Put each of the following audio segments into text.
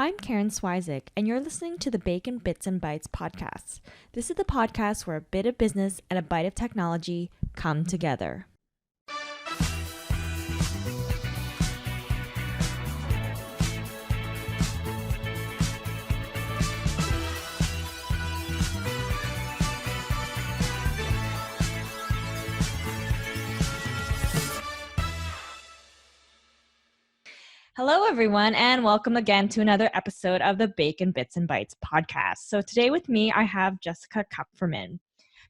I'm Karen Swy-zick, and you're listening to the Bacon Bits and Bytes podcast. This is the podcast where a bit of business and a bite of technology come together. Hello, everyone, and welcome again to another episode of the Bacon Bits and Bytes podcast. So today with me, I have Jessica Kupferman.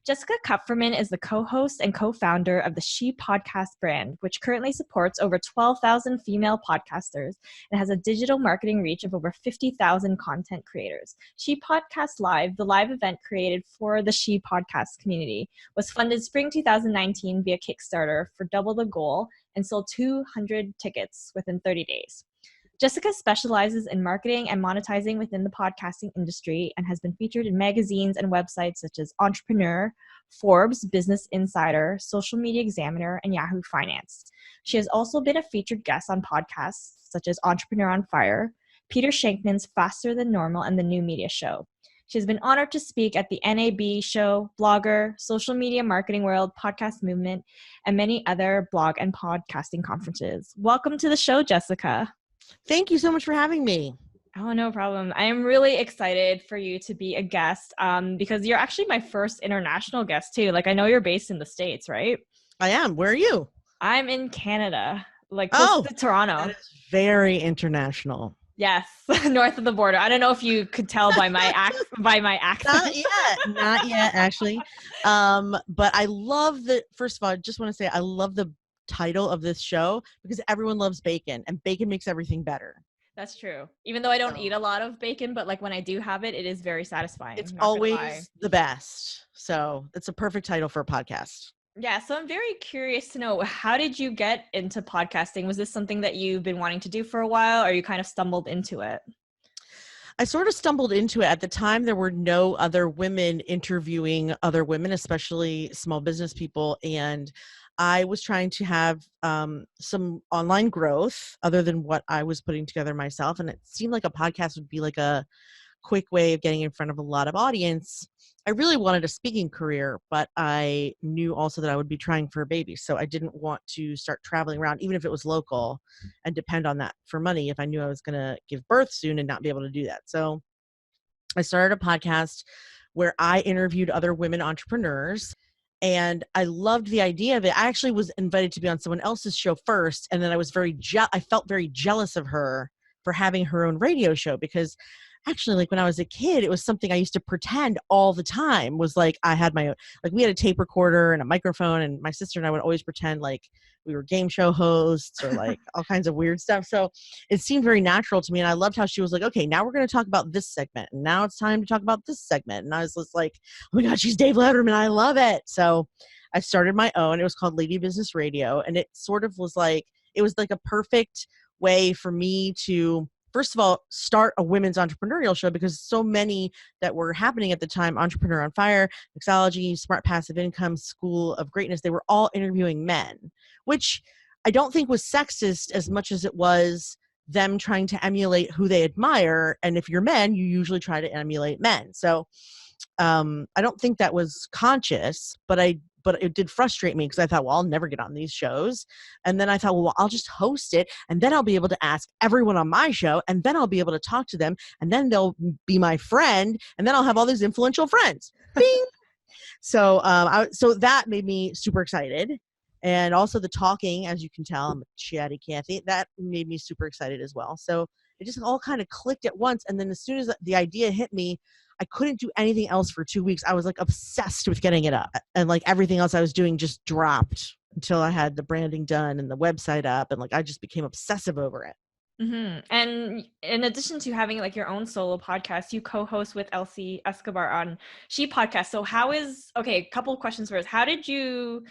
Jessica Kupferman is the co-host and co-founder of the She Podcast brand, which currently supports over 12,000 female podcasters and has a digital marketing reach of over 50,000 content creators. She Podcast Live, the live event created for the She Podcast community, was funded spring 2019 via Kickstarter for double the goal and sold 200 tickets within 30 days. Jessica specializes in marketing and monetizing within the podcasting industry and has been featured in magazines and websites such as Entrepreneur, Forbes, Business Insider, Social Media Examiner, and Yahoo Finance. She has also been a featured guest on podcasts such as Entrepreneur on Fire, Peter Shankman's Faster Than Normal, and The New Media Show. She has been honored to speak at the NAB Show, Blogger, Social Media Marketing World, Podcast Movement, and many other blog and podcasting conferences. Welcome to the show, Jessica. Thank you so much for having me. Oh, no problem. I am really excited for you to be a guest because you're actually my first international guest too. Like, I know you're based in the States, right? I am. Where are you? I'm in Canada, like close to Toronto. That is very international. Yes, north of the border. I don't know if you could tell by my accent. Not yet, actually. But I love the. First of all, I just want to say I love the title of this show because everyone loves bacon, and bacon makes everything better. That's true. Even though I don't eat a lot of bacon, but like when I do have it, it is very satisfying. It's always the best. So it's a perfect title for a podcast. Yeah, so I'm very curious to know, how did you get into podcasting? Was this something that you've been wanting to do for a while, or you kind of stumbled into it? I sort of stumbled into it. At the time, there were no other women interviewing other women, especially small business people. And I was trying to have some online growth other than what I was putting together myself. And it seemed like a podcast would be like a quick way of getting in front of a lot of audience. I really wanted a speaking career, but I knew also that I would be trying for a baby. So I didn't want to start traveling around, even if it was local, and depend on that for money if I knew I was going to give birth soon and not be able to do that. So I started a podcast where I interviewed other women entrepreneurs, and I loved the idea of it. I actually was invited to be on someone else's show first, and then I was I felt very jealous of her for having her own radio show, because actually, like when I was a kid, it was something I used to pretend all the time. Was like I had my own, like we had a tape recorder and a microphone, and my sister and I would always pretend like we were game show hosts or like all kinds of weird stuff. So it seemed very natural to me, and I loved how she was like, okay, now we're going to talk about this segment, and now it's time to talk about this segment. And I was just like, oh my God, she's Dave Letterman. I love it. So I started my own. It was called Lady Business Radio, and it sort of was like, it was like a perfect way for me to, first of all, start a women's entrepreneurial show, because so many that were happening at the time, Entrepreneur on Fire, Mixology, Smart Passive Income, School of Greatness, they were all interviewing men, which I don't think was sexist as much as it was them trying to emulate who they admire. And if you're men, you usually try to emulate men. So I don't think that was conscious, but it did frustrate me because I thought, well, I'll never get on these shows. And then I thought, well, I'll just host it, and then I'll be able to ask everyone on my show, and then I'll be able to talk to them, and then they'll be my friend, and then I'll have all these influential friends. Bing! So that made me super excited. And also the talking, as you can tell, I'm a chatty Cathy, that made me super excited as well. So it just all kind of clicked at once. And then as soon as the idea hit me, I couldn't do anything else for 2 weeks. I was like obsessed with getting it up, and like everything else I was doing just dropped until I had the branding done and the website up, and like I just became obsessive over it. Mm-hmm. And in addition to having like your own solo podcast, you co-host with Elsie Escobar on She Podcast. So a couple of questions first. How did you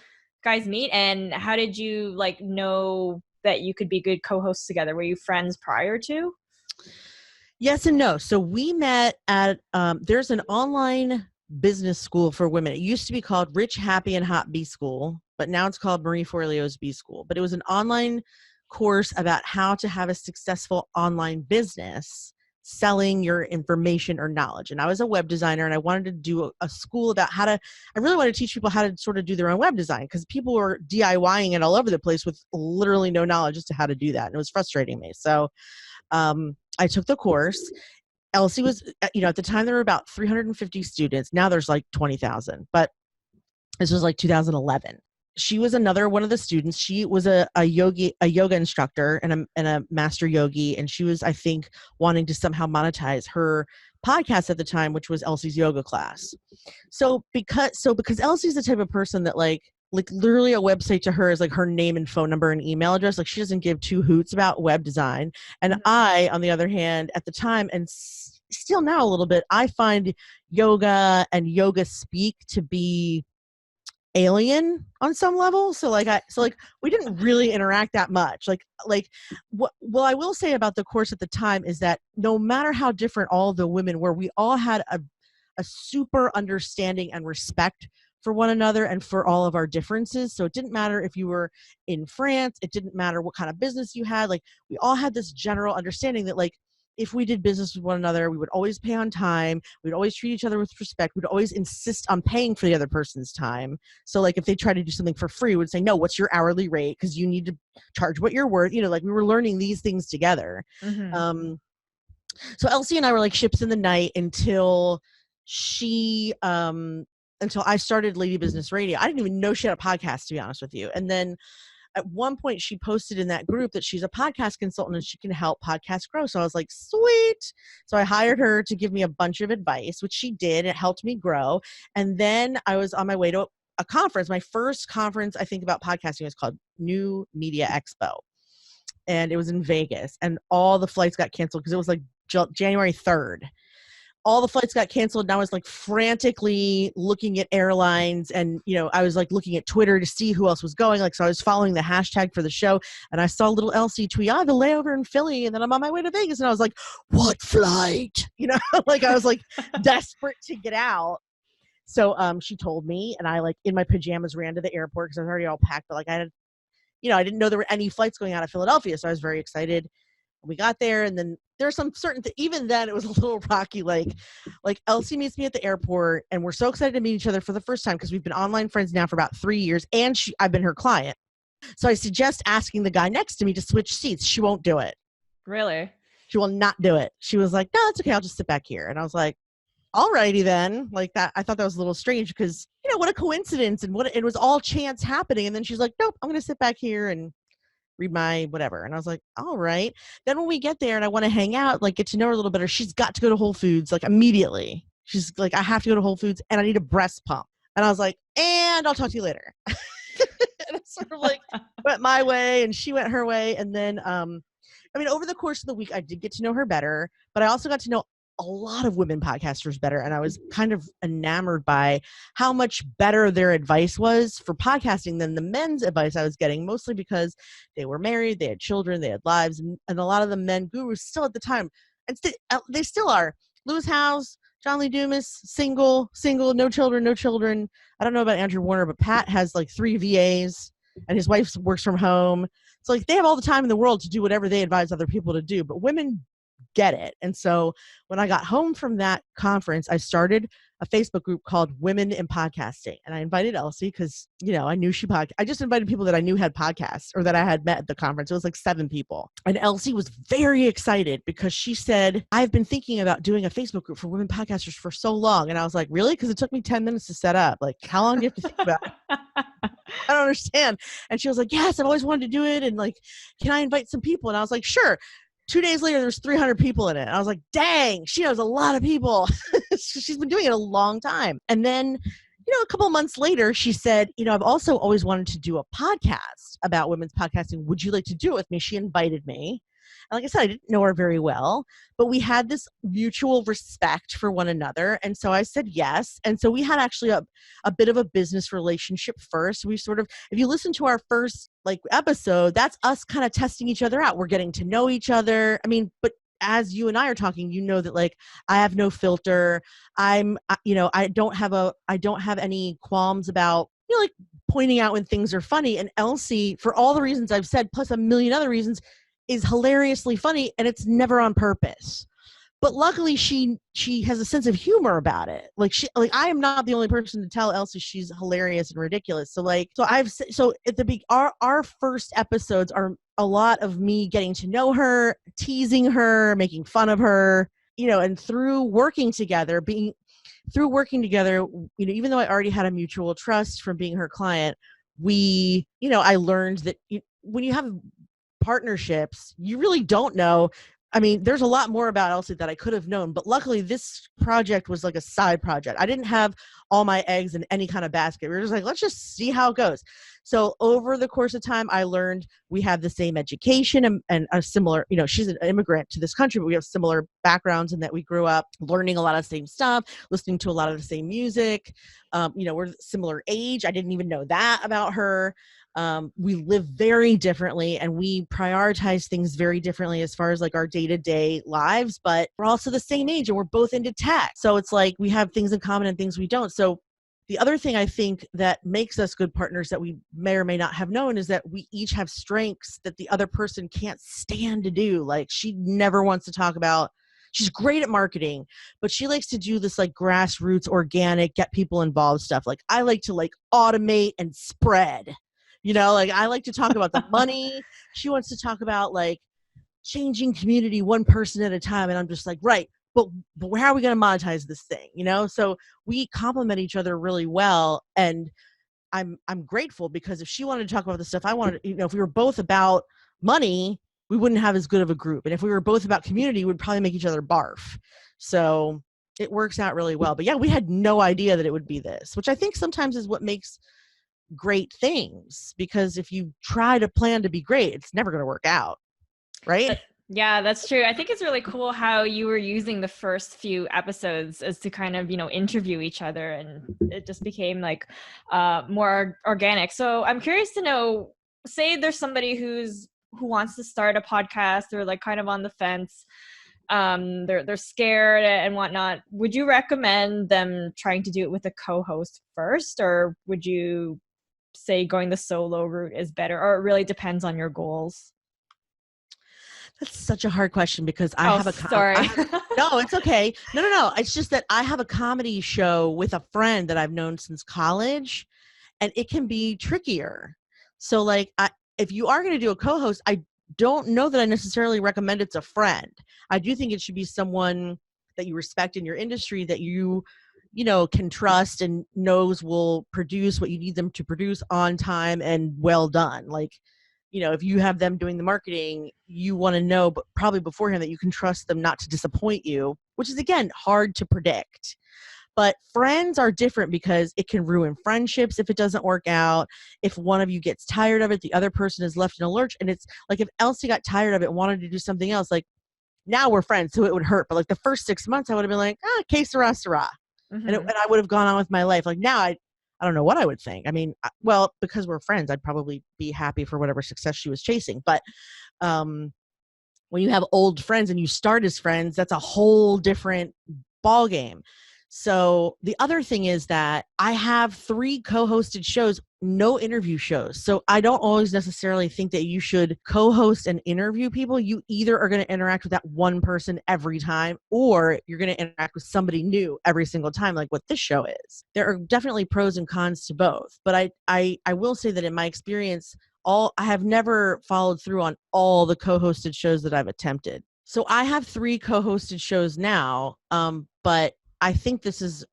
guys meet, and how did you like know that you could be good co-hosts together? Were you friends prior to? Yes and no. So we met at, there's an online business school for women. It used to be called Rich, Happy, and Hot B School, but now it's called Marie Forleo's B School. But it was an online course about how to have a successful online business selling your information or knowledge. And I was a web designer, and I wanted to do a school about I really wanted to teach people how to sort of do their own web design, because people were DIYing it all over the place with literally no knowledge as to how to do that. And it was frustrating me. So I took the course. Elsie was, at the time there were about 350 students. Now there's like 20,000, but this was like 2011. She was another one of the students. She was a yoga instructor and a master yogi. And she was, I think, wanting to somehow monetize her podcast at the time, which was Elsie's yoga class. So because Elsie's the type of person that like literally a website to her is like her name and phone number and email address. Like, she doesn't give two hoots about web design. And I, on the other hand, at the time, and still now a little bit, I find yoga and yoga speak to be alien on some level. So we didn't really interact that much. What I will say about the course at the time is that no matter how different all the women were, we all had a super understanding and respect for one another and for all of our differences. So it didn't matter if you were in France, it didn't matter what kind of business you had. Like, we all had this general understanding that like, if we did business with one another, we would always pay on time. We'd always treat each other with respect. We'd always insist on paying for the other person's time. So like, if they try to do something for free, we'd say, no, what's your hourly rate? Because you need to charge what you're worth. Like, we were learning these things together. Mm-hmm. So Elsie and I were like ships in the night until until I started Lady Business Radio. I didn't even know she had a podcast, to be honest with you. And then at one point she posted in that group that she's a podcast consultant and she can help podcasts grow. So I was like, sweet. So I hired her to give me a bunch of advice, which she did. It helped me grow. And then I was on my way to a conference. My first conference, I think, about podcasting was called New Media Expo. And it was in Vegas. And all the flights got canceled because it was like January 3rd. All the flights got canceled, and I was like frantically looking at airlines, and I was like looking at Twitter to see who else was going. Like, so I was following the hashtag for the show, and I saw little Elsie tweet, "I have a layover in Philly, and then I'm on my way to Vegas." And I was like, "What flight?" Like, I was like desperate to get out. So she told me, and I like in my pajamas ran to the airport because I was already all packed. But like I didn't know there were any flights going out of Philadelphia, so I was very excited. We got there, and then there's some certain even then it was a little rocky. Like Elsie meets me at the airport, and we're so excited to meet each other for the first time because we've been online friends now for about 3 years, and I've been her client. So I suggest asking the guy next to me to switch seats. She won't do it. Really? She will not do it. She was like, "No, it's okay. I'll just sit back here." And I was like, "Alrighty then." Like that, I thought that was a little strange because what a coincidence, and it was all chance happening. And then she's like, "Nope, I'm going to sit back here and read my whatever." And I was like, all right. Then when we get there and I want to hang out, like get to know her a little better, she's got to go to Whole Foods like immediately. She's like, I have to go to Whole Foods and I need a breast pump. And I was like, and I'll talk to you later. And I sort of like went my way and she went her way. And then, over the course of the week, I did get to know her better, but I also got to know a lot of women podcasters better. And I was kind of enamored by how much better their advice was for podcasting than the men's advice I was getting, mostly because they were married, they had children, they had lives. And a lot of the men gurus still at the time, and they still are. Lewis Howes, John Lee Dumas, single, no children. I don't know about Andrew Warner, but Pat has like 3 VAs and his wife works from home. So like they have all the time in the world to do whatever they advise other people to do, but women get it. And so when I got home from that conference, I started a Facebook group called Women in Podcasting. And I invited Elsie because, I knew she podcast. I just invited people that I knew had podcasts or that I had met at the conference. It was like 7 people. And Elsie was very excited because she said, I've been thinking about doing a Facebook group for women podcasters for so long. And I was like, really? Because it took me 10 minutes to set up. Like, how long do you have to think about it? I don't understand. And she was like, yes, I've always wanted to do it. And like, can I invite some people? And I was like, sure. 2 days later, there's 300 people in it. I was like, dang, she knows a lot of people. She's been doing it a long time. And then, a couple of months later, she said, I've also always wanted to do a podcast about women's podcasting. Would you like to do it with me? She invited me. And like I said, I didn't know her very well, but we had this mutual respect for one another. And so I said yes. And so we had actually a bit of a business relationship first. We sort of, if you listen to our first episode, that's us kind of testing each other out. We're getting to know each other. But as you and I are talking, that I have no filter. I don't have any qualms about, pointing out when things are funny. And Elsie, for all the reasons I've said, plus a million other reasons, is hilariously funny, and it's never on purpose. but luckily she has a sense of humor about it. Like I am not the only person to tell Elsie she's hilarious and ridiculous. So at the our first episodes are a lot of me getting to know her, teasing her, making fun of her, and through working together, even though I already had a mutual trust from being her client, I learned that when you have partnerships, you really don't know. I mean, there's a lot more about Elsie that I could have known, but luckily this project was like a side project. I didn't have all my eggs in any kind of basket. We were just like, let's just see how it goes. So over the course of time, I learned we have the same education and a similar, she's an immigrant to this country, but we have similar backgrounds in that we grew up learning a lot of the same stuff, listening to a lot of the same music. We're similar age. I didn't even know that about her. We live very differently and we prioritize things very differently as far as like our day-to-day lives, but we're also the same age and we're both into tech. So it's like we have things in common and things we don't. So the other thing I think that makes us good partners that we may or may not have known is that we each have strengths that the other person can't stand to do. Like she never wants to talk about. She's great at marketing, but she likes to do this like grassroots, organic, get people involved stuff. Like I like to like automate and spread. Like I like to talk about the money. She wants to talk about like changing community one person at a time. And I'm just like, right, but how are we going to monetize this thing? So we complement each other really well. And I'm grateful because if she wanted to talk about the stuff I wanted, if we were both about money, we wouldn't have as good of a group. And if we were both about community, we'd probably make each other barf. So it works out really well. But yeah, we had no idea that it would be this, which I think sometimes is what makes great things, because if you try to plan to be great, it's never going to work out, right? Yeah, that's true. I think it's really cool how you were using the first few episodes as to kind of, interview each other, and it just became like more organic. So I'm curious to know, say there's somebody who wants to start a podcast, or like kind of on the fence, they're scared and whatnot. Would you recommend them trying to do it with a co-host first, or would you say going the solo route is better, or it really depends on your goals? That's such a hard question because I have a sorry. No, it's okay. No. It's just that I have a comedy show with a friend that I've known since college, and it can be trickier. So like if you are going to do a co-host, I don't know that I necessarily recommend it's a friend. I do think it should be someone that you respect in your industry, that you can trust and knows will produce what you need them to produce on time and well done. Like, if you have them doing the marketing, you want to know, but probably beforehand, that you can trust them not to disappoint you, which is, again, hard to predict. But friends are different because it can ruin friendships if it doesn't work out. If one of you gets tired of it, the other person is left in a lurch. And it's like if Elsie got tired of it and wanted to do something else, like now we're friends, so it would hurt. But like the first 6 months, I would have been like, que sera, sera. Mm-hmm. And I would have gone on with my life. Like now I don't know what I would think. I mean, well, because we're friends, I'd probably be happy for whatever success she was chasing. But when you have old friends and you start as friends, that's a whole different ball game. So the other thing is that I have 3 co-hosted shows, no interview shows. So I don't always necessarily think that you should co-host and interview people. You either are going to interact with that one person every time, or you're going to interact with somebody new every single time, like what this show is. There are definitely pros and cons to both. But I will say that in my experience, I have never followed through on all the co-hosted shows that I've attempted. So I have 3 co-hosted shows now, but I think this is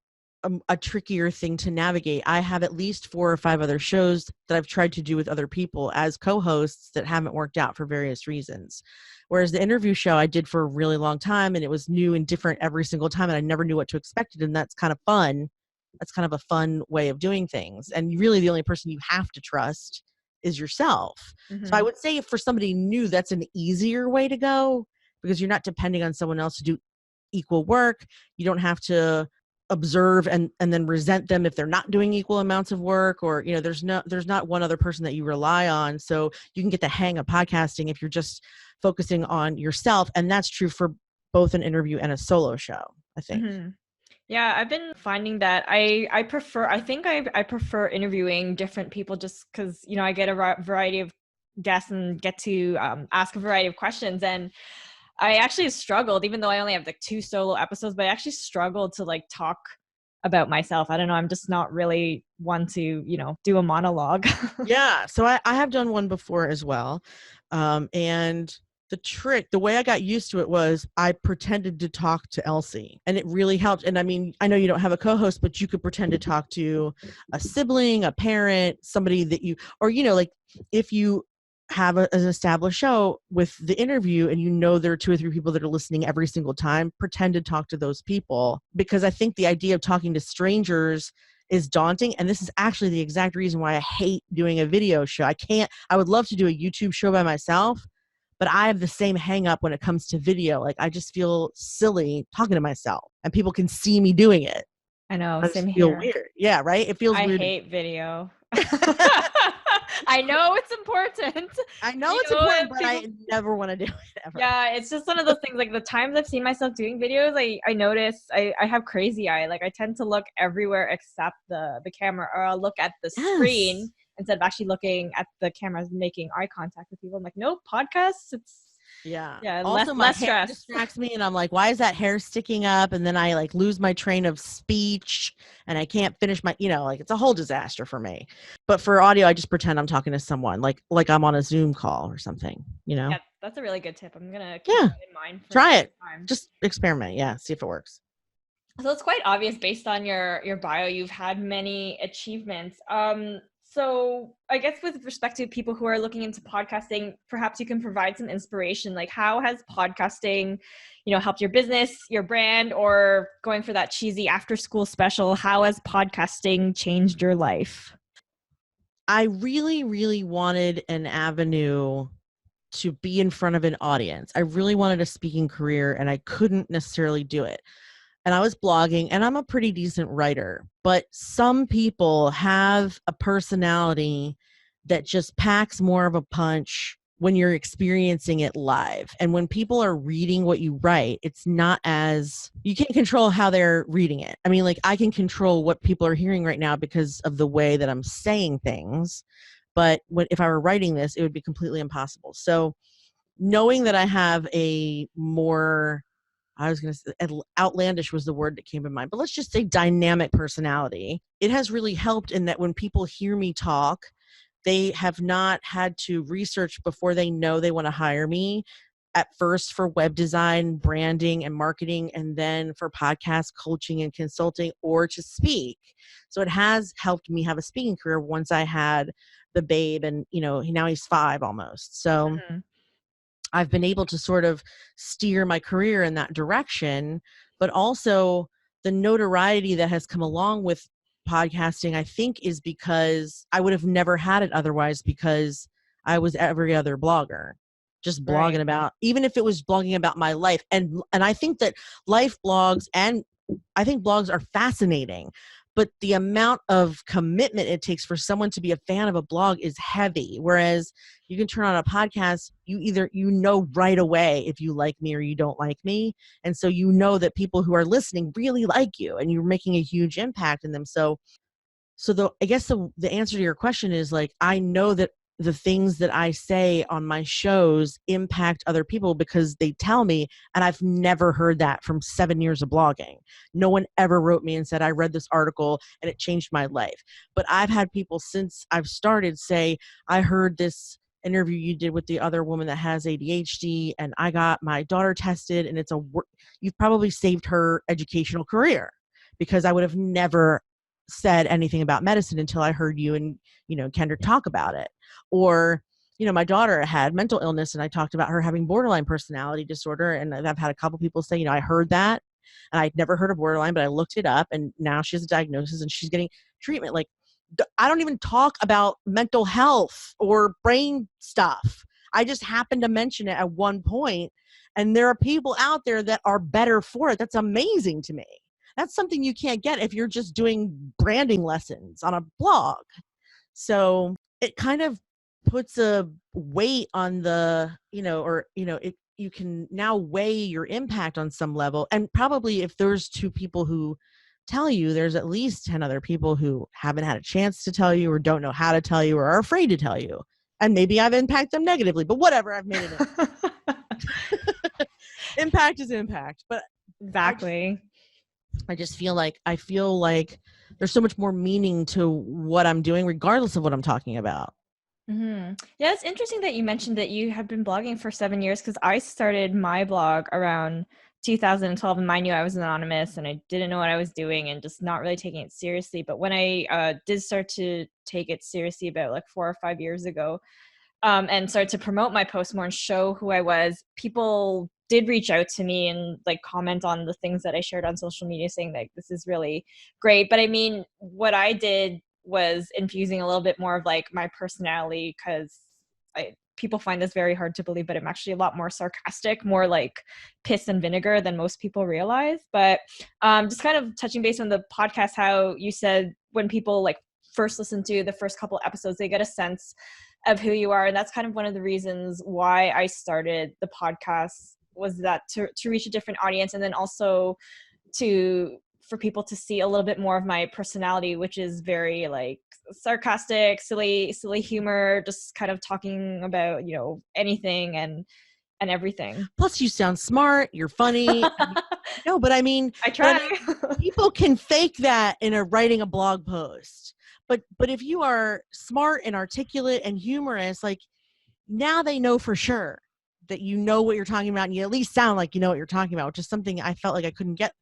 a trickier thing to navigate. I have at least 4 or 5 other shows that I've tried to do with other people as co-hosts that haven't worked out for various reasons. Whereas the interview show I did for a really long time, and it was new and different every single time, and I never knew what to expect. And that's kind of fun. That's kind of a fun way of doing things. And really the only person you have to trust is yourself. Mm-hmm. So I would say if for somebody new, that's an easier way to go, because you're not depending on someone else to do equal work. You don't have to observe and then resent them if they're not doing equal amounts of work, or there's not one other person that you rely on. So you can get the hang of podcasting if you're just focusing on yourself, and that's true for both an interview and a solo show, I think. Mm-hmm. Yeah, I've been finding that I prefer interviewing different people, just because I get a variety of guests and get to ask a variety of questions. And I actually struggled, even though I only have like 2 solo episodes, but I actually struggled to like talk about myself. I don't know. I'm just not really one to, do a monologue. Yeah. So I have done one before as well. And the way I got used to it was I pretended to talk to Elsie, and it really helped. And I mean, I know you don't have a co-host, but you could pretend to talk to a sibling, a parent, somebody that or, like if you have an established show with the interview and there are 2 or 3 people that are listening every single time, pretend to talk to those people, because I think the idea of talking to strangers is daunting. And this is actually the exact reason why I hate doing a video show. I would love to do a YouTube show by myself, but I have the same hang up when it comes to video. Like, I just feel silly talking to myself and people can see me doing it. I know, I same just feel here. weird. Yeah, right? It feels I weird. hate video. I know it's important. I know it's important, but people, I never want to do it ever. Yeah, it's just one of those things. Like the times I've seen myself doing videos, I notice I have crazy eye. Like I tend to look everywhere except the camera, or I'll look at the screen instead of actually looking at the camera, making eye contact with people. I'm like, nope, podcasts. Yeah. Also, my less hair stress distracts me, and I'm like, why is that hair sticking up? And then I like lose my train of speech, and I can't finish my, like it's a whole disaster for me. But for audio, I just pretend I'm talking to someone, like I'm on a Zoom call or something. Yeah, that's a really good tip. I'm gonna keep that in mind. Try it. Just experiment. Yeah, see if it works. So it's quite obvious based on your bio, you've had many achievements. So I guess with respect to people who are looking into podcasting, perhaps you can provide some inspiration. Like how has podcasting, helped your business, your brand, or going for that cheesy after school special? How has podcasting changed your life? I really, really wanted an avenue to be in front of an audience. I really wanted a speaking career, and I couldn't necessarily do it. And I was blogging, and I'm a pretty decent writer, but some people have a personality that just packs more of a punch when you're experiencing it live. And when people are reading what you write, it's not you can't control how they're reading it. I mean, like I can control what people are hearing right now because of the way that I'm saying things. But if I were writing this, it would be completely impossible. So knowing that I have a more, I was going to say outlandish was the word that came to mind, but let's just say dynamic personality. It has really helped in that when people hear me talk, they have not had to research before they know they want to hire me. At first for web design, branding, and marketing, and then for podcast coaching and consulting, or to speak. So it has helped me have a speaking career once I had the babe, and now he's 5 almost. So I've been able to sort of steer my career in that direction, but also the notoriety that has come along with podcasting, I think, is because I would have never had it otherwise, because I was every other blogger, just blogging about, even if it was blogging about my life. And I think that life blogs, and I think blogs are fascinating, but the amount of commitment it takes for someone to be a fan of a blog is heavy. Whereas you can turn on a podcast, you right away if you like me or you don't like me. And so that people who are listening really like you, and you're making a huge impact in them. So I guess the answer to your question is, like, I know that the things that I say on my shows impact other people because they tell me, and I've never heard that from 7 years of blogging. No one ever wrote me and said, I read this article and it changed my life. But I've had people since I've started say, I heard this interview you did with the other woman that has ADHD, and I got my daughter tested, and you've probably saved her educational career, because I would have never said anything about medicine until I heard you and Kendrick talk about it. Or my daughter had mental illness, and I talked about her having borderline personality disorder, and I've had a couple people say, I heard that, and I'd never heard of borderline, but I looked it up, and now she has a diagnosis and she's getting treatment. Like, I don't even talk about mental health or brain stuff. I just happened to mention it at one point, and there are people out there that are better for it. That's amazing to me. That's something you can't get if you're just doing branding lessons on a blog. So it kind of puts a weight on you can now weigh your impact on some level. And probably if there's 2 people who tell you, there's at least 10 other people who haven't had a chance to tell you, or don't know how to tell you, or are afraid to tell you. And maybe I've impacted them negatively, but whatever, I've made it. Impact is impact. But Exactly. I just feel like there's so much more meaning to what I'm doing, regardless of what I'm talking about. Yeah, it's interesting that you mentioned that you have been blogging for 7 years, because I started my blog around 2012, and mind you, I was anonymous and I didn't know what I was doing and just not really taking it seriously. But when I did start to take it seriously about like 4 or 5 years ago, and started to promote my post more and show who I was, people did reach out to me and like comment on the things that I shared on social media, saying like this is really great. But I mean, what I did was infusing a little bit more of like my personality, because people find this very hard to believe, but I'm actually a lot more sarcastic, more like piss and vinegar than most people realize. But just kind of touching base on the podcast, how you said when people like first listen to the first couple episodes, they get a sense of who you are. And that's kind of one of the reasons why I started the podcast, was that to reach a different audience, and then also for people to see a little bit more of my personality, which is very like sarcastic, silly humor, just kind of talking about, anything and everything. Plus, you sound smart. You're funny. No, but I mean, I try. People can fake that in writing a blog post. But if you are smart and articulate and humorous, like, now they know for sure that you know what you're talking about, and you at least sound like you know what you're talking about, which is something I felt like I couldn't get.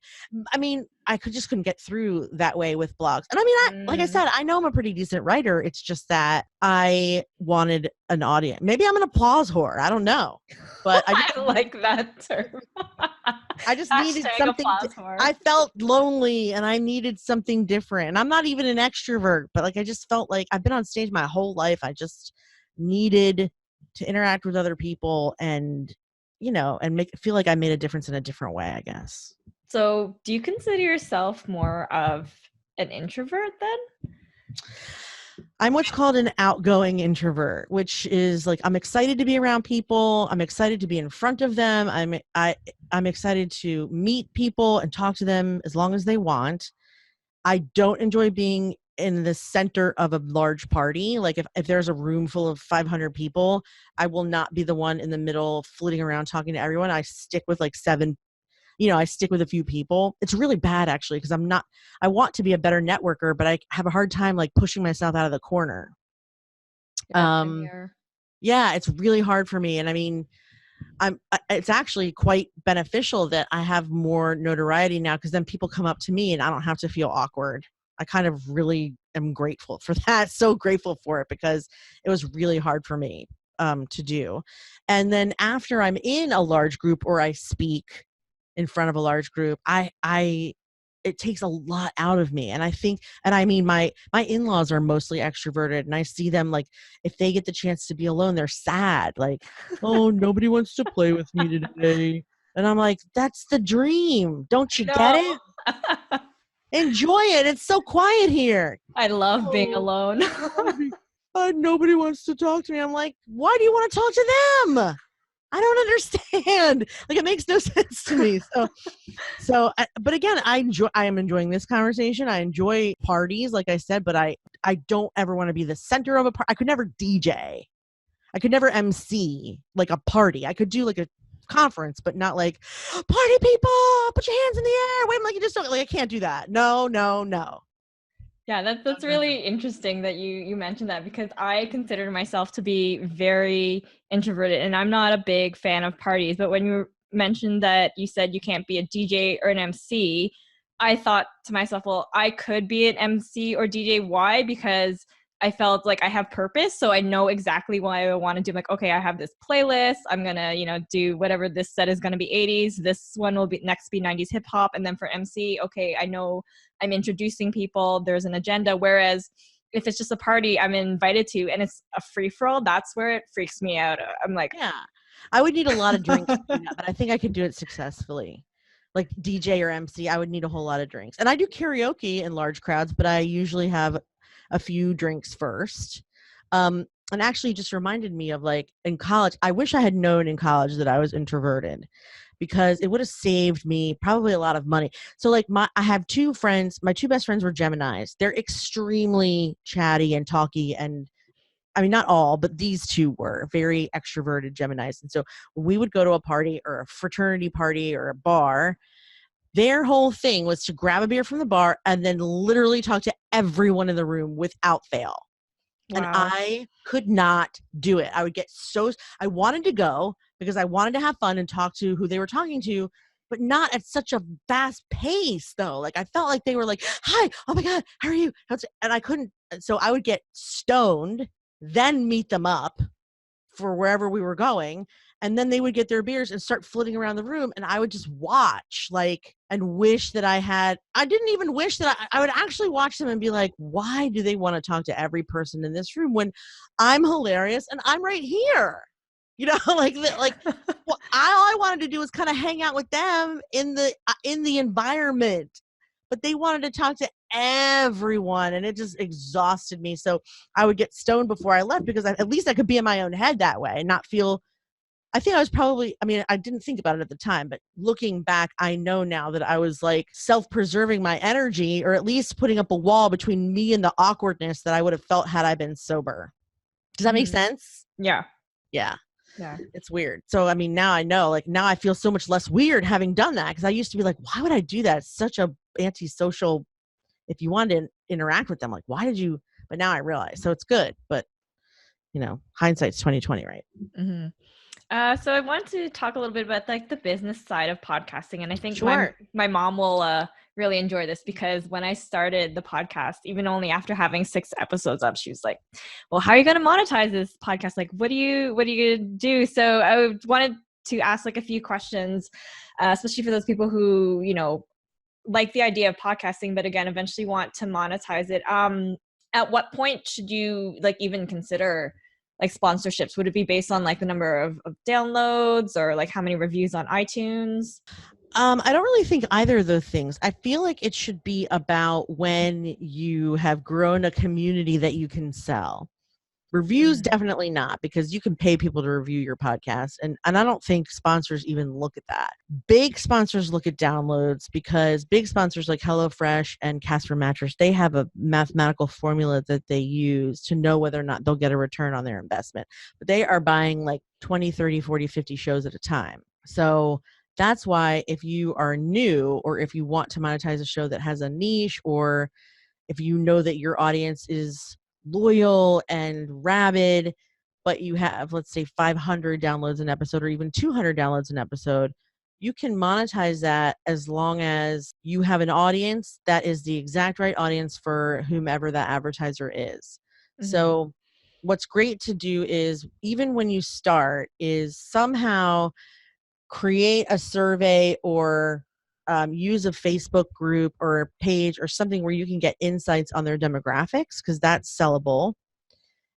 I mean, just couldn't get through that way with blogs. And I mean, like I said, I know I'm a pretty decent writer. It's just that I wanted an audience. Maybe I'm an applause whore. I don't know. But I like that term. I just needed something. I felt lonely and I needed something different. And I'm not even an extrovert, but like I just felt like I've been on stage my whole life. I just needed to interact with other people and, and feel like I made a difference in a different way, I guess. So do you consider yourself more of an introvert then? I'm what's called an outgoing introvert, which is like, I'm excited to be around people. I'm excited to be in front of them. I'm excited to meet people and talk to them as long as they want. I don't enjoy being in the center of a large party. Like if there's a room full of 500 people, I will not be the one in the middle flitting around talking to everyone. I stick with like seven. I stick with a few people. It's really bad actually, because I want to be a better networker, but I have a hard time like pushing myself out of the corner. Yeah, it's really hard for me. And I mean, it's actually quite beneficial that I have more notoriety now, because then people come up to me and I don't have to feel awkward. I kind of really am grateful for that. So grateful for it, because it was really hard for me to do. And then after I'm in a large group or I speak in front of a large group, it takes a lot out of me. And I mean, my in-laws are mostly extroverted, and I see them like, if they get the chance to be alone, they're sad. Like, oh, nobody wants to play with me today. And I'm like, that's the dream. Don't you get it? Enjoy it. It's so quiet here. I love being alone. Nobody wants to talk to me. I'm like, why do you want to talk to them? I don't understand. Like, it makes no sense to me. But again, I am enjoying this conversation. I enjoy parties, like I said, but I don't ever want to be the center of a party. I could never DJ. I could never MC like a party. I could do like a conference, but not like, party people, put your hands in the air, wave like you just don't, like, I can't do that. No. Yeah, that's really interesting that you mentioned that, because I consider myself to be very introverted, and I'm not a big fan of parties. But when you mentioned that you said you can't be a DJ or an MC, I thought to myself, well, I could be an MC or DJ. Why? Because I felt like I have purpose, so I know exactly what I want to do. I'm like, okay, I have this playlist. I'm gonna, do whatever this set is gonna be 80s. This one will be 90s hip hop, and then for MC, okay, I know I'm introducing people. There's an agenda. Whereas if it's just a party I'm invited to and it's a free for all, that's where it freaks me out. I'm like, yeah, I would need a lot of drinks to do that, but I think I could do it successfully. Like DJ or MC, I would need a whole lot of drinks. And I do karaoke in large crowds, but I usually have a few drinks first. And actually just reminded me of, like, in college, I wish I had known in college that I was introverted, because it would have saved me probably a lot of money. So like I have two friends, my two best friends were Geminis. They're extremely chatty and talky and I mean, not all, but these two were very extroverted Geminis. And so when we would go to a party or a fraternity party or a bar, their whole thing was to grab a beer from the bar and then literally talk to everyone in the room without fail. And Wow. I could not do it. I would get I wanted to go because I wanted to have fun and talk to who they were talking to, but not at such a fast pace though. Like I felt like they were like, hi, oh my God, how are you? And I couldn't. So I would get stoned, then meet them up for wherever we were going. And then they would get their beers and start flitting around the room. And I would just watch and wish that I didn't even wish that I would actually watch them and be like, why do they want to talk to every person in this room when I'm hilarious and I'm right here? Well, all I wanted to do was kind of hang out with them in the environment, but they wanted to talk to everyone and it just exhausted me. So I would get stoned before I left because at least I could be in my own head that way and not feel. I think I was I didn't think about it at the time, but looking back, I know now that I was like self-preserving my energy or at least putting up a wall between me and the awkwardness that I would have felt had I been sober. Does that make sense? Yeah. Yeah. Yeah. It's weird. So, I mean, now I know, now I feel so much less weird having done that because I used to be like, why would I do that? It's such a antisocial, if you wanted to interact with them, like, why did you? But now I realize, so it's good, but hindsight's 2020, right? Mm-hmm. So I wanted to talk a little bit about the business side of podcasting, and I think my mom will really enjoy this because when I started the podcast, even only after having 6 episodes up, she was like, "Well, how are you going to monetize this podcast? Like, what are you going to do?" So I wanted to ask a few questions, especially for those people who like the idea of podcasting, but again, eventually want to monetize it. At what point should you even consider sponsorships? Would it be based on the number of downloads or how many reviews on iTunes? I don't really think either of those things. I feel like it should be about when you have grown a community that you can sell. Reviews, definitely not, because you can pay people to review your podcast. And I don't think sponsors even look at that. Big sponsors look at downloads because big sponsors like HelloFresh and Casper Mattress, they have a mathematical formula that they use to know whether or not they'll get a return on their investment. But they are buying 20, 30, 40, 50 shows at a time. So that's why if you are new or if you want to monetize a show that has a niche, or if you know that your audience is loyal and rabid, but you have, let's say, 500 downloads an episode or even 200 downloads an episode, you can monetize that as long as you have an audience that is the exact right audience for whomever that advertiser is. Mm-hmm. So what's great to do is, even when you start, is somehow create a survey or use a Facebook group or a page or something where you can get insights on their demographics, because that's sellable.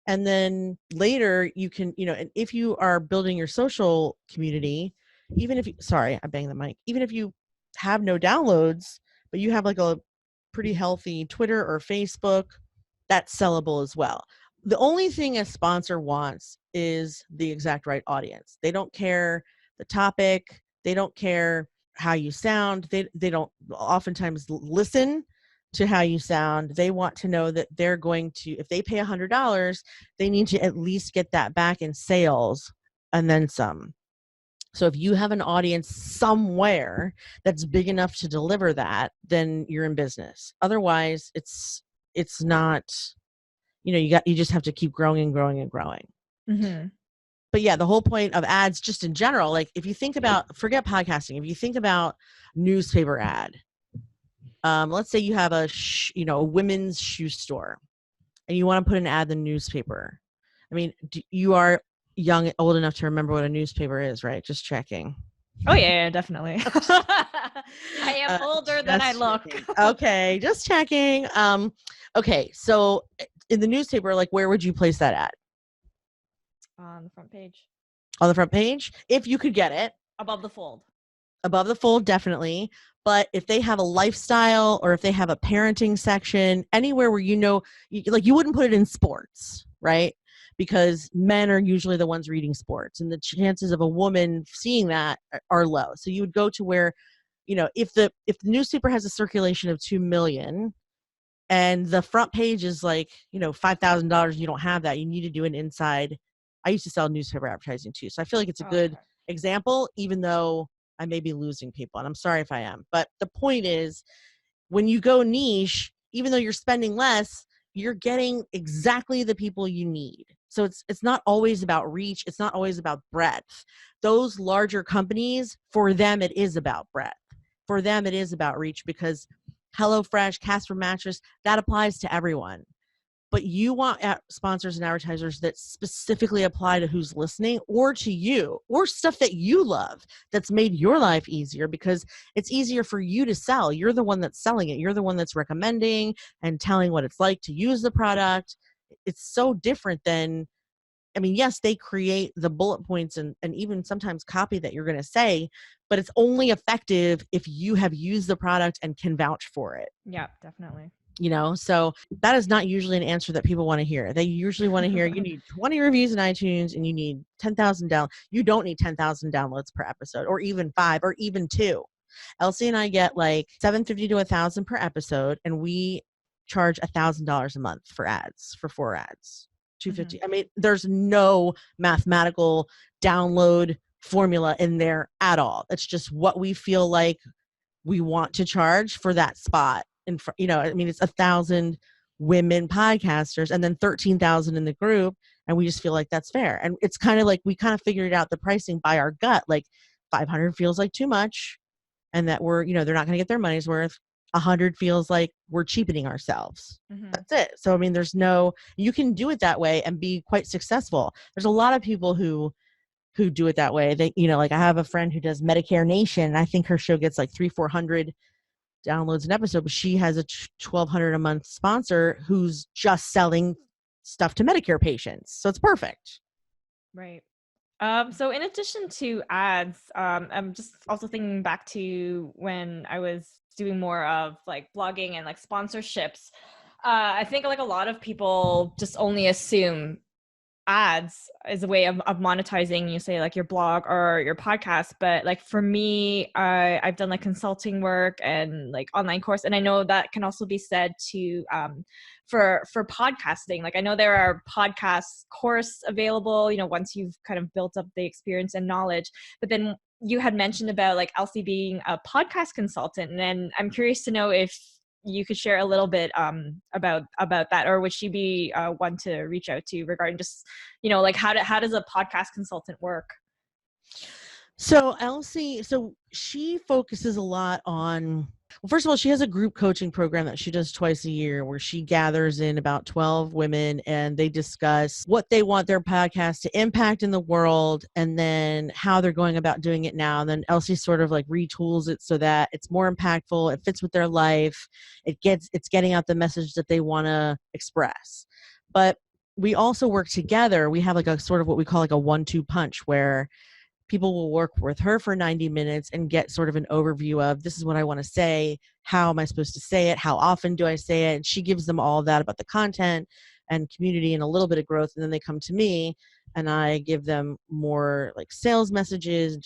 And then later you can, and if you are building your social community, even if you, sorry, I banged the mic, even if you have no downloads, but you have a pretty healthy Twitter or Facebook, that's sellable as well. The only thing a sponsor wants is the exact right audience. They don't care the topic. They don't care how you sound. They don't oftentimes listen to how you sound. They want to know that they're going to, if they pay $100, they need to at least get that back in sales and then some. So if you have an audience somewhere that's big enough to deliver that, then you're in business. Otherwise, it's not, you just have to keep growing and growing and growing. Mm-hmm. But yeah, the whole point of ads, just in general, if you think about, forget podcasting, if you think about newspaper ad, let's say you have a women's shoe store and you want to put an ad in the newspaper. I mean, you are young, old enough to remember what a newspaper is, right? Just checking. Oh yeah, definitely. I am older than I look. Okay, just checking. Okay, so in the newspaper, where would you place that ad? On the front page. On the front page? If you could get it. Above the fold. Above the fold, definitely. But if they have a lifestyle or if they have a parenting section, anywhere where you wouldn't put it in sports, right? Because men are usually the ones reading sports, and the chances of a woman seeing that are low. So you would go to where, if the newspaper has a circulation of 2 million, and the front page is like, $5,000. You don't have that. You need to do an inside. I used to sell newspaper advertising too. So I feel like it's a good example, even though I may be losing people. And I'm sorry if I am. But the point is, when you go niche, even though you're spending less, you're getting exactly the people you need. So it's not always about reach. It's not always about breadth. Those larger companies, for them, it is about breadth. For them, it is about reach, because HelloFresh, Casper Mattress, that applies to everyone. But you want sponsors and advertisers that specifically apply to who's listening, or to you, or stuff that you love that's made your life easier, because it's easier for you to sell. You're the one that's selling it. You're the one that's recommending and telling what it's like to use the product. It's so different than, yes, they create the bullet points and even sometimes copy that you're going to say, but it's only effective if you have used the product and can vouch for it. Yeah, definitely. So that is not usually an answer that people want to hear. They usually want to hear you need 20 reviews in iTunes and you need 10,000 downloads. You don't need 10,000 downloads per episode, or even 5, or even 2. Elsie and I get like $750 to $1,000 per episode, and we charge $1,000 a month for ads, for 4 ads. $250. Mm-hmm. There's no mathematical download formula in there at all. It's just what we feel like we want to charge for that spot. And it's 1,000 women podcasters and then 13,000 in the group, and we just feel like that's fair. And it's kind of like we kind of figured out the pricing by our gut. Like 500 feels like too much, and that we're they're not going to get their money's worth. 100 feels like we're cheapening ourselves. Mm-hmm. That's it. So you can do it that way and be quite successful. There's a lot of people who do it that way. They like I have a friend who does Medicare Nation, and I think her show gets like 300-400 downloads an episode, but she has a $1,200 a month sponsor who's just selling stuff to Medicare patients. So it's perfect. Right. So in addition to ads, I'm just also thinking back to when I was doing more of like blogging and like sponsorships. I think like a lot of people just only assume ads is a way of monetizing, you say like your blog or your podcast. But like for me, I've done like consulting work and like online course, and I know that can also be said to for podcasting. Like I know there are podcast course available, once you've kind of built up the experience and knowledge. But then you had mentioned about like Elsie being a podcast consultant, and then I'm curious to know if you could share a little bit about that, or would she be one to reach out to regarding just like how does a podcast consultant work? So Elsie, she focuses a lot on, well, first of all, she has a group coaching program that she does twice a year where she gathers in about 12 women and they discuss what they want their podcast to impact in the world, and then how they're going about doing it now. And then Elsie sort of like retools it so that it's more impactful, it fits with their life, it's getting out the message that they want to express. But we also work together. We have like a sort of what we call like a 1-2 punch, where people will work with her for 90 minutes and get sort of an overview of, this is what I want to say. How am I supposed to say it? How often do I say it? And she gives them all that about the content and community and a little bit of growth. And then they come to me and I give them more like sales messages,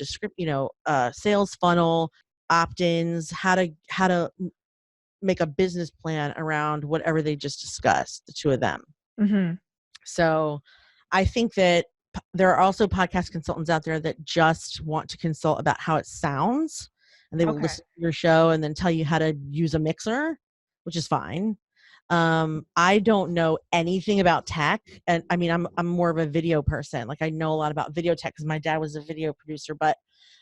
sales funnel, opt-ins, how to make a business plan around whatever they just discussed, the two of them. Mm-hmm. So I think that there are also podcast consultants out there that just want to consult about how it sounds, and they will listen to your show and then tell you how to use a mixer, which is fine. I don't know anything about tech, and I'm more of a video person. Like I know a lot about video tech because my dad was a video producer, but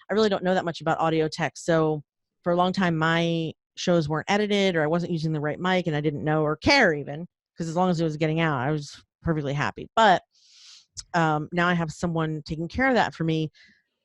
I really don't know that much about audio tech. So for a long time, my shows weren't edited, or I wasn't using the right mic, and I didn't know or care even, because as long as it was getting out, I was perfectly happy. But now I have someone taking care of that for me.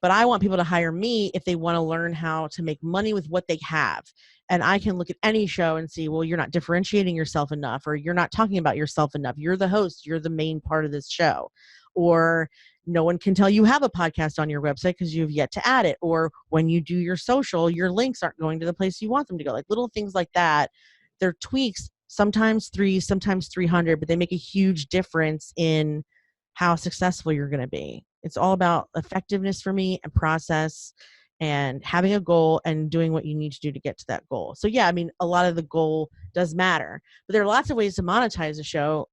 But I want people to hire me if they want to learn how to make money with what they have. And I can look at any show and see, well, you're not differentiating yourself enough, or you're not talking about yourself enough. You're the host. You're the main part of this show. Or no one can tell you have a podcast on your website because you've yet to add it. Or when you do your social, your links aren't going to the place you want them to go. Like little things like that. They're tweaks, sometimes 3, sometimes 300, but they make a huge difference in how successful you're going to be. It's all about effectiveness for me and process. and having a goal and doing what you need to do to get to that goal. So yeah, I mean, a lot of the goal does matter, but there are lots of ways to monetize a show,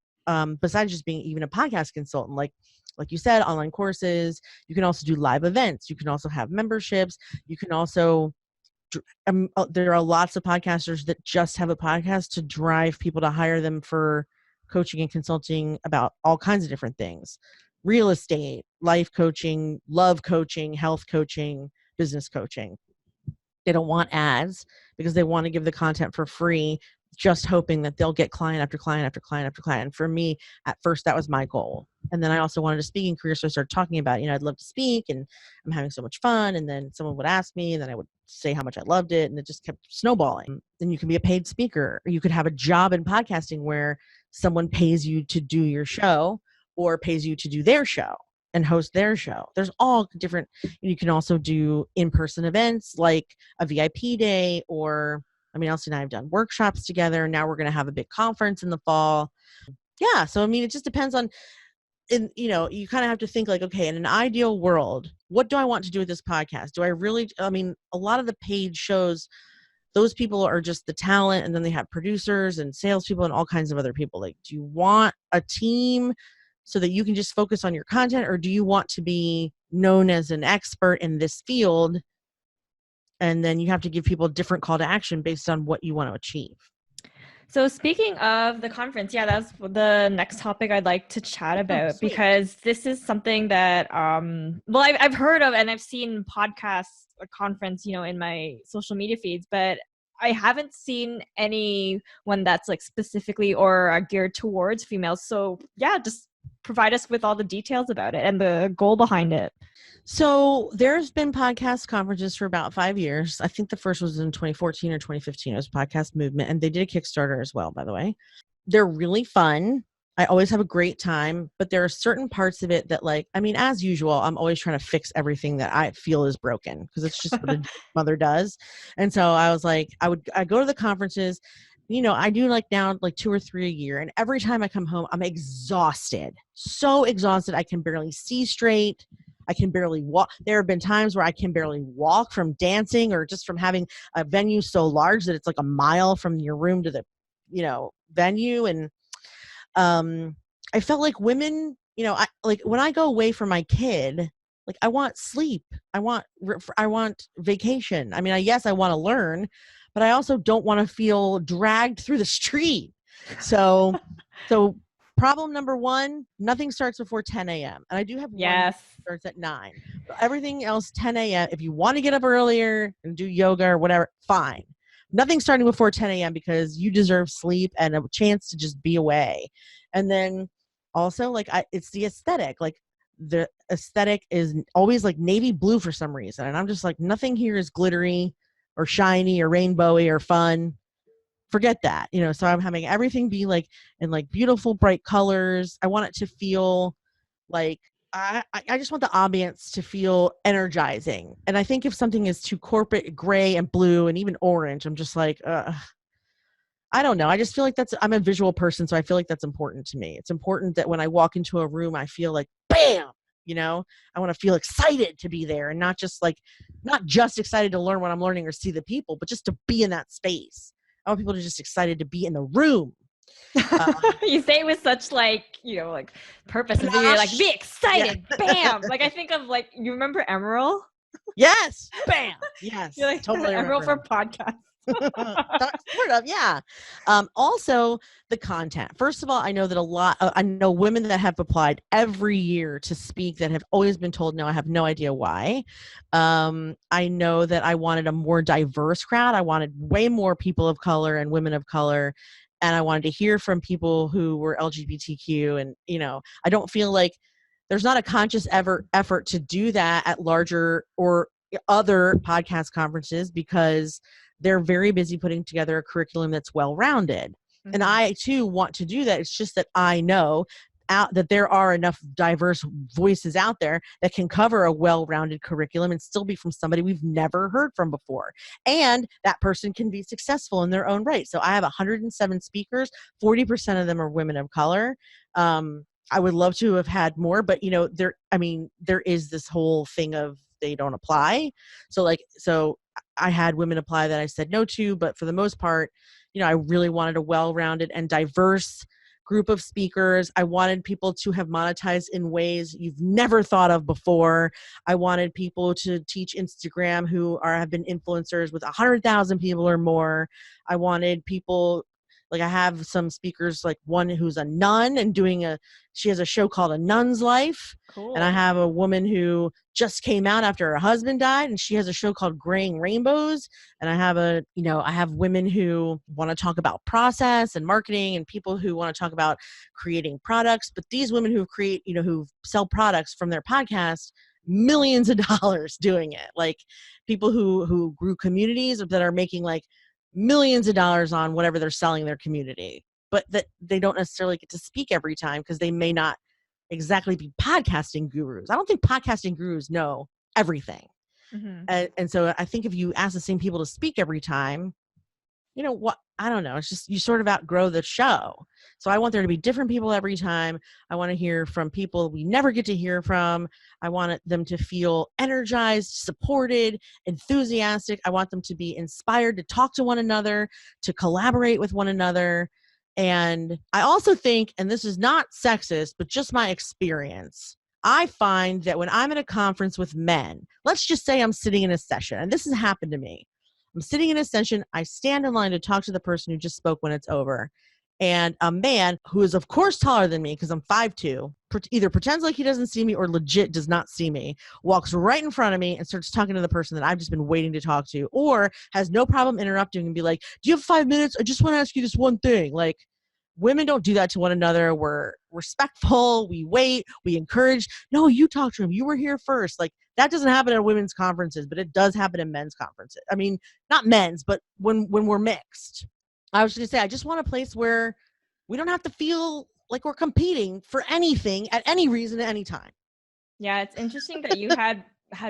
besides just being even a podcast consultant. Like you said, online courses. You can also do live events. You can also have memberships. You can also there are lots of podcasters that just have a podcast to drive people to hire them for coaching and consulting about all kinds of different things: real estate, life coaching, love coaching, health coaching, business coaching. They don't want ads because they want to give the content for free, just hoping that they'll get client after client after client after client. And for me, at first, that was my goal. And then I also wanted a speaking career. So I started talking about, I'd love to speak and I'm having so much fun. And then someone would ask me and then I would say how much I loved it. And it just kept snowballing. Then you can be a paid speaker, or you could have a job in podcasting where someone pays you to do your show or pays you to do their show and host their show. There's all different. You can also do in-person events like a VIP day, or Elsie and I have done workshops together. Now we're going to have a big conference in the fall. Yeah. So, it just depends on, you kind of have to think like, okay, in an ideal world, what do I want to do with this podcast? Do I really, a lot of the paid shows, those people are just the talent, and then they have producers and salespeople and all kinds of other people. Like, do you want a team so that you can just focus on your content, or do you want to be known as an expert in this field? And then you have to give people a different call to action based on what you want to achieve. So speaking of the conference, that's the next topic I'd like to chat about, because this is something that, I've heard of and I've seen podcasts, a conference, in my social media feeds, but I haven't seen anyone that's like specifically or geared towards females. So just provide us with all the details about it and the goal behind it. So there's been podcast conferences for about 5 years. I think the first was in 2014 or 2015. It was Podcast Movement, and they did a Kickstarter as well, by the way. They're really fun. I always have a great time, but there are certain parts of it that, as usual, I'm always trying to fix everything that I feel is broken, because it's just what a mother does. And so I was like, I go to the conferences. I do now 2 or 3 a year. And every time I come home, I'm exhausted. So exhausted. I can barely see straight. I can barely walk. There have been times where I can barely walk from dancing, or just from having a venue so large that it's like a mile from your room to the, venue. And I felt like women, when I go away from my kid, I want sleep. I want vacation. Yes, I want to learn, but I also don't want to feel dragged through the street. So problem number one, nothing starts before 10 a.m. And I do have one that starts at 9. But everything else, 10 a.m. If you want to get up earlier and do yoga or whatever, fine. Nothing starting before 10 a.m. because you deserve sleep and a chance to just be away. And then also, it's the aesthetic. The aesthetic is always navy blue for some reason. And I'm just nothing here is glittery or shiny or rainbowy or fun. Forget that, so I'm having everything be in beautiful, bright colors. I want it to feel I just want the ambience to feel energizing. And I think if something is too corporate, gray and blue and even orange, I'm just I don't know. I just feel I'm a visual person. So I feel like that's important to me. It's important that when I walk into a room, I feel bam, I want to feel excited to be there, and not just excited to learn what I'm learning or see the people, but just to be in that space. I want people to just excited to be in the room. You say it with such purpose. And you're be excited. Yeah. Bam. I think of you remember Emerald? Yes. Bam. Yes. You're totally Emerald for podcasts. Sort of, yeah. Also, the content. First of all, I know that I know women that have applied every year to speak that have always been told no. I have no idea why. I know that I wanted a more diverse crowd. I wanted way more people of color and women of color, and I wanted to hear from people who were LGBTQ. And I don't feel like there's not a conscious effort to do that at larger or other podcast conferences, because they're very busy putting together a curriculum that's well-rounded. Mm-hmm. And I too want to do that. It's just that I know that there are enough diverse voices out there that can cover a well-rounded curriculum and still be from somebody we've never heard from before. And that person can be successful in their own right. So I have 107 speakers. 40% of them are women of color. I would love to have had more, but there is this whole thing of they don't apply. So I had women apply that I said no to, but for the most part, I really wanted a well-rounded and diverse group of speakers. I wanted people to have monetized in ways you've never thought of before. I wanted people to teach Instagram who have been influencers with 100,000 people or more. I wanted people, like I have some speakers, like one who's a nun and she has a show called A Nun's Life. Cool. And I have a woman who just came out after her husband died, and she has a show called Graying Rainbows. And I have women who want to talk about process and marketing, and people who want to talk about creating products. But these women who sell products from their podcast, millions of dollars doing it. Like people who grew communities that are making like millions of dollars on whatever they're selling their community, but that they don't necessarily get to speak every time because they may not exactly be podcasting gurus. I don't think podcasting gurus know everything. Mm-hmm. And so I think if you ask the same people to speak every time, I don't know. It's just, you sort of outgrow the show. So I want there to be different people every time. I want to hear from people we never get to hear from. I want them to feel energized, supported, enthusiastic. I want them to be inspired to talk to one another, to collaborate with one another. And I also think, and this is not sexist, but just my experience, I find that when I'm at a conference with men, let's just say I'm sitting in a session, and this has happened to me. I'm sitting in a session. I stand in line to talk to the person who just spoke when it's over. And a man who is, of course, taller than me because I'm 5'2", either pretends like he doesn't see me or legit does not see me, walks right in front of me and starts talking to the person that I've just been waiting to talk to, or has no problem interrupting and be like, do you have 5 minutes? I just want to ask you this one thing. Like, women don't do that to one another. We're respectful. We wait. We encourage. No, you talk to him. You were here first. Like, that doesn't happen at women's conferences, but it does happen in men's conferences. I mean, not men's, but when we're mixed. I was going to say, I just want a place where we don't have to feel like we're competing for anything at any reason at any time. Yeah, it's interesting that you had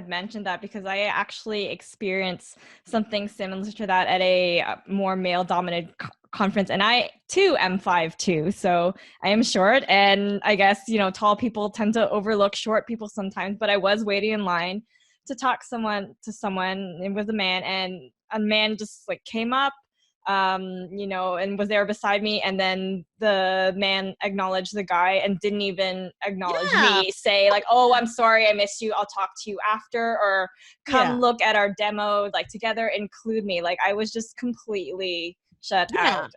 mentioned that, because I actually experienced something similar to that at a more male-dominated conference, and I too am 5'2", so I am short, and I guess tall people tend to overlook short people sometimes. But I was waiting in line to talk to someone. It was a man, and a man just like came up, and was there beside me, and then the man acknowledged the guy and didn't even acknowledge me, say like, oh, I'm sorry I missed you, I'll talk to you after, or come look at our demo like together, include me. Like, I was just completely shut out.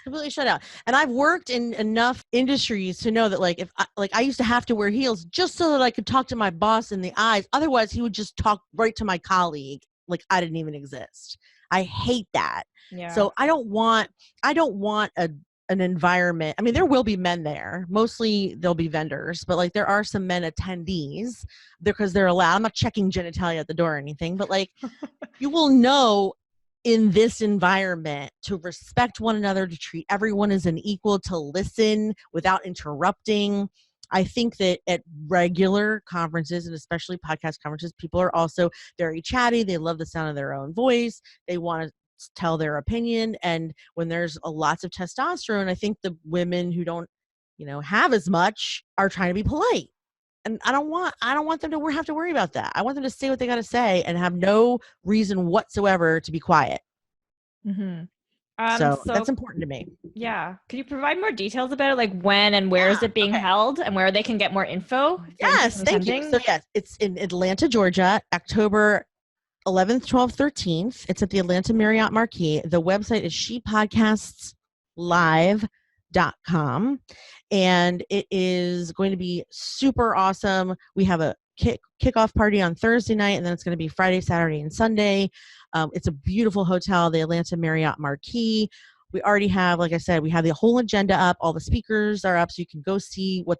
Completely shut out. And I've worked in enough industries to know that if I used to have to wear heels just so that I could talk to my boss in the eyes. Otherwise he would just talk right to my colleague like I didn't even exist. I hate that. Yeah. So I don't want an environment. I mean, there will be men there. Mostly they'll be vendors, but there are some men attendees because they're allowed. I'm not checking genitalia at the door or anything, but you will know in this environment to respect one another, to treat everyone as an equal, to listen without interrupting. I think that at regular conferences, and especially podcast conferences, people are also very chatty. They love the sound of their own voice. They want to tell their opinion. And when there's lots of testosterone, I think the women who don't, have as much are trying to be polite. And I don't want them to have to worry about that. I want them to say what they got to say and have no reason whatsoever to be quiet. Mm-hmm. So that's important to me. Yeah. Could you provide more details about it? Like when and where is it being held, and where they can get more info? Yes, thank you. So yes, it's in Atlanta, Georgia, October 11th, 12th, 13th. It's at the Atlanta Marriott Marquis. The website is shepodcastslive.com. And it is going to be super awesome. We have a kickoff party on Thursday night, and then it's going to be Friday, Saturday, and Sunday. It's a beautiful hotel, the Atlanta Marriott Marquis. We already have, like I said, we have the whole agenda up. All the speakers are up, so you can go see what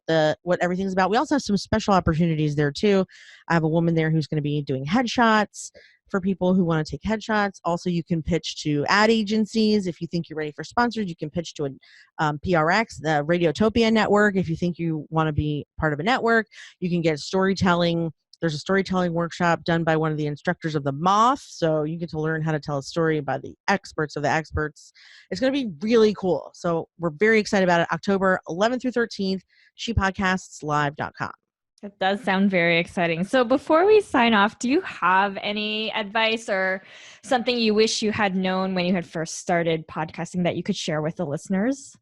everything's about. We also have some special opportunities there too. I have a woman there who's going to be doing headshots for people who want to take headshots. Also, you can pitch to ad agencies. If you think you're ready for sponsors, you can pitch to a PRX, the Radiotopia network. If you think you want to be part of a network, you can get storytelling. There's a storytelling workshop done by one of the instructors of the Moth. So you get to learn how to tell a story by the experts of the experts. It's going to be really cool. So we're very excited about it. October 11th through 13th, shepodcastslive.com. That does sound very exciting. So before we sign off, do you have any advice or something you wish you had known when you had first started podcasting that you could share with the listeners?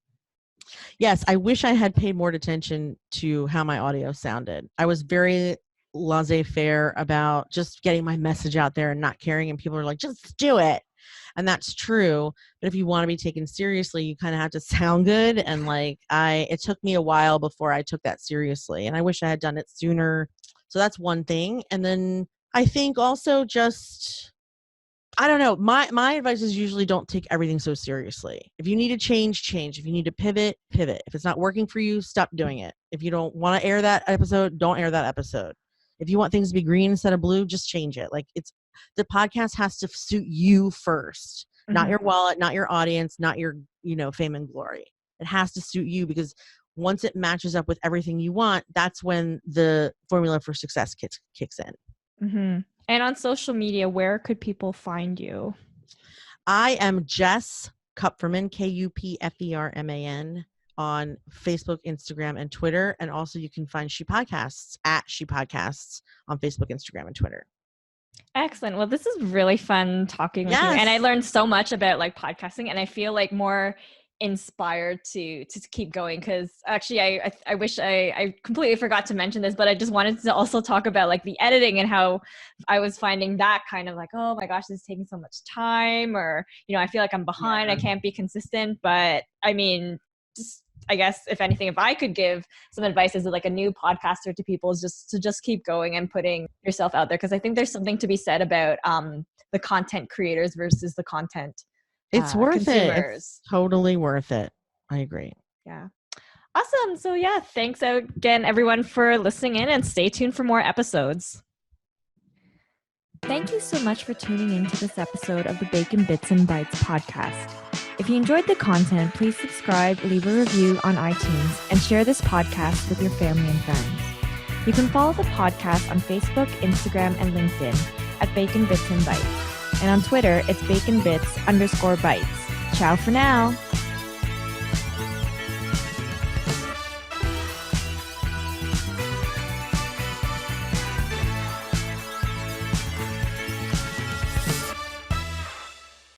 Yes, I wish I had paid more attention to how my audio sounded. I was very laissez-faire about just getting my message out there and not caring, and people are like, just do it. And that's true. But if you want to be taken seriously, you kind of have to sound good. And it took me a while before I took that seriously. And I wish I had done it sooner. So that's one thing. And then I think also just, I don't know. My advice is usually don't take everything so seriously. If you need to change. If you need to pivot. If it's not working for you, stop doing it. If you don't want to air that episode, don't air that episode. If you want things to be green instead of blue, just change it. The podcast has to suit you first, not your wallet, not your audience, not your, fame and glory. It has to suit you, because once it matches up with everything you want, that's when the formula for success kicks in. Mm-hmm. And on social media, where could people find you? I am Jess Kupferman, Kupferman, on Facebook, Instagram, and Twitter. And also you can find She Podcasts at She Podcasts on Facebook, Instagram, and Twitter. Excellent. Well, this is really fun talking with you. And I learned so much about podcasting, and I feel more inspired to keep going, because actually I wish I completely forgot to mention this, but I just wanted to also talk about the editing and how I was finding that kind of oh my gosh, this is taking so much time, or I feel I'm behind. I can't be consistent. But I mean, just I guess if anything, if I could give some advice as a new podcaster to people, is just to keep going and putting yourself out there, because I think there's something to be said about the content creators versus the content it's worth consumers. it. It's totally worth it. I agree. Yeah. Awesome. So yeah, thanks again everyone for listening in, and stay tuned for more episodes. Thank you so much for tuning into this episode of the Bacon Bits and Bytes podcast. If you enjoyed the content, please subscribe, leave a review on iTunes, and share this podcast with your family and friends. You can follow the podcast on Facebook, Instagram, and LinkedIn at Bacon Bits and Bytes. And on Twitter, it's baconbits_bytes. Ciao for now.